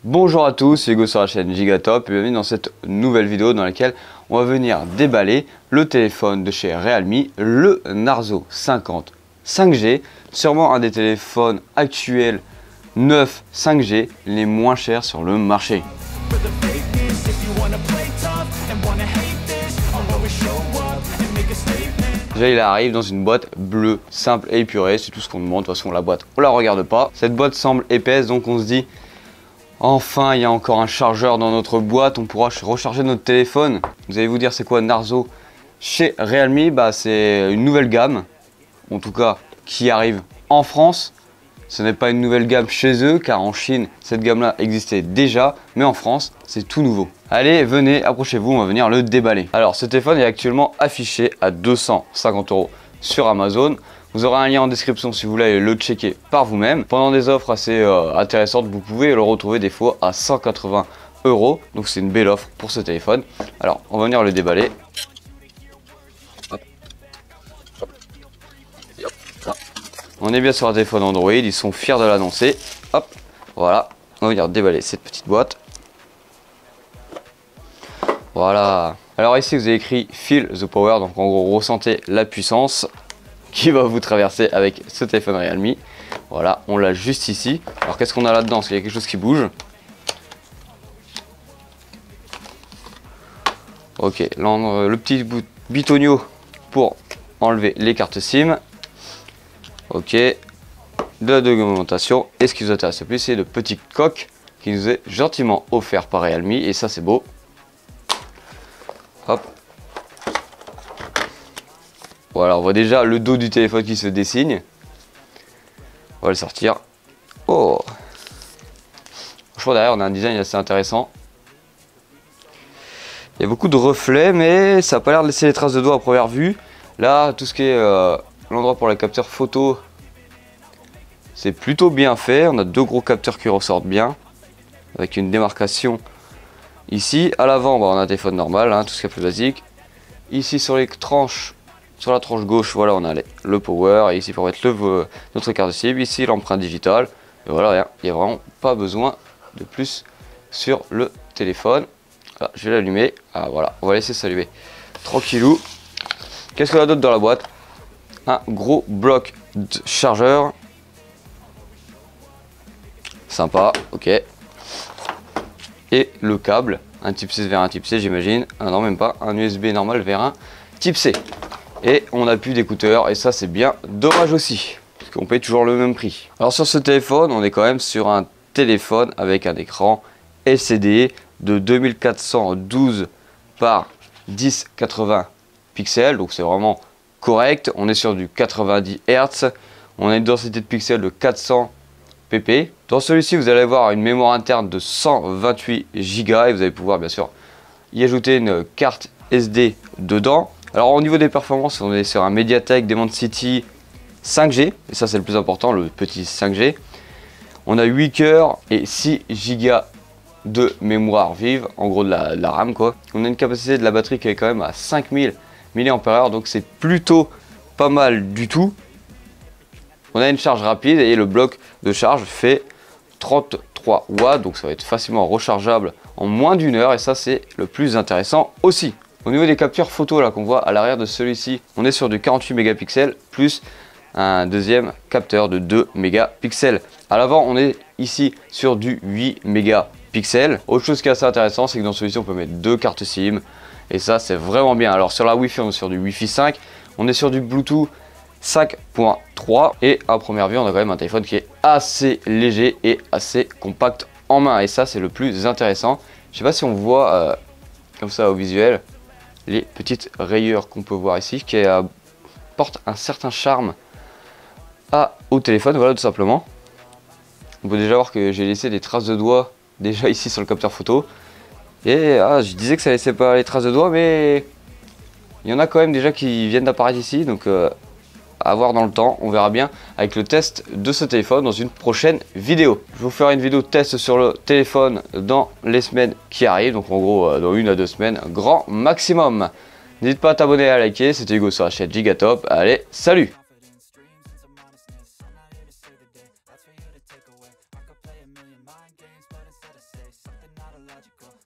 Bonjour à tous, c'est Hugo sur la chaîne Gigatop et bienvenue dans cette nouvelle vidéo dans laquelle on va venir déballer le téléphone de chez Realme, le Narzo 50 5G, sûrement un des téléphones actuels neufs 5G les moins chers sur le marché. Déjà il arrive dans une boîte bleue, simple et épurée, c'est tout ce qu'on demande. De toute façon la boîte on la regarde pas. Cette boîte semble épaisse donc on se dit enfin il y a encore un chargeur dans notre boîte, on pourra recharger notre téléphone. Vous allez vous dire c'est quoi Narzo chez Realme? Bah c'est une nouvelle gamme, en tout cas qui arrive en France. Ce n'est pas une nouvelle gamme chez eux car en Chine cette gamme là existait déjà, mais en France c'est tout nouveau. Allez venez, approchez-vous, on va venir le déballer. Alors ce téléphone est actuellement affiché à 250 € sur Amazon. Vous aurez un lien en description si vous voulez le checker par vous-même. Pendant des offres assez intéressantes, vous pouvez le retrouver des fois à 180 €. Donc c'est une belle offre pour ce téléphone. Alors on va venir le déballer. On est bien sur un téléphone Android, ils sont fiers de l'annoncer. Hop, voilà, on va venir déballer cette petite boîte. Voilà. Alors ici vous avez écrit Feel the Power, donc en gros ressentez la puissance qui va vous traverser avec ce téléphone Realme. Voilà, on l'a juste ici. Alors qu'est-ce qu'on a là-dedans? Parce qu'il y a quelque chose qui bouge. Ok, le petit bitonio pour enlever les cartes SIM. Ok, de la documentation. Et ce qui nous intéresse le plus, c'est le petit coq qui nous est gentiment offert par Realme. Et ça, c'est beau. Hop. Voilà, on voit déjà le dos du téléphone qui se dessine. On va le sortir. Oh! Franchement, derrière, on a un design assez intéressant. Il y a beaucoup de reflets, mais ça n'a pas l'air de laisser les traces de doigts à première vue. Là, tout ce qui est l'endroit pour les capteurs photo, c'est plutôt bien fait. On a deux gros capteurs qui ressortent bien, avec une démarcation ici. À l'avant, bah, on a un téléphone normal, hein, tout ce qui est plus basique. Ici, sur les tranches, sur la tranche gauche, voilà, on a le power. Et ici, pour mettre notre carte SIM. Ici, l'empreinte digitale. Et voilà, il n'y a vraiment pas besoin de plus sur le téléphone. Ah, je vais l'allumer. Ah, voilà, on va laisser s'allumer tranquillou. Qu'est-ce qu'on a d'autre dans la boîte? Un gros bloc de chargeur. Sympa, ok. Et le câble, un type C vers un type C, j'imagine. Ah non, même pas, un USB normal vers un type C. Et on n'a plus d'écouteurs, et ça c'est bien dommage aussi, parce qu'on paye toujours le même prix. Alors sur ce téléphone, on est quand même sur un téléphone avec un écran LCD de 2412 par 1080 pixels, donc c'est vraiment correct. On est sur du 90 Hz, on a une densité de pixels de 400 pp. Dans celui-ci, vous allez avoir une mémoire interne de 128 Go et vous allez pouvoir bien sûr y ajouter une carte SD dedans. Alors au niveau des performances, on est sur un Mediatek Dimensity 5G, et ça c'est le plus important, le petit 5G. On a 8 cœurs et 6 Go de mémoire vive, en gros de la RAM quoi. On a une capacité de la batterie qui est quand même à 5000 mAh, donc c'est plutôt pas mal du tout. On a une charge rapide et le bloc de charge fait 33 watts, donc ça va être facilement rechargeable en moins d'une heure, et ça c'est le plus intéressant aussi. Au niveau des captures photo là qu'on voit à l'arrière de celui-ci, on est sur du 48 mégapixels plus un deuxième capteur de 2 mégapixels. À l'avant, on est ici sur du 8 mégapixels. Autre chose qui est assez intéressant, c'est que dans celui-ci on peut mettre deux cartes SIM, et ça c'est vraiment bien. Alors sur la Wi-Fi, on est sur du Wi-Fi 5, on est sur du Bluetooth 5.3, et à première vue on a quand même un téléphone qui est assez léger et assez compact en main, et ça c'est le plus intéressant. Je sais pas si on voit comme ça au visuel les petites rayures qu'on peut voir ici qui apportent un certain charme au téléphone. Voilà, tout simplement. On peut déjà voir que j'ai laissé des traces de doigts déjà ici sur le capteur photo, et je disais que ça laissait pas les traces de doigts, mais il y en a quand même déjà qui viennent d'apparaître ici, donc à voir dans le temps, on verra bien avec le test de ce téléphone dans une prochaine vidéo. Je vous ferai une vidéo test sur le téléphone dans les semaines qui arrivent, donc en gros dans 1 à 2 semaines, grand maximum. N'hésite pas à t'abonner et à liker, c'était Hugo sur la chaîne Gigatop, allez, salut! magical.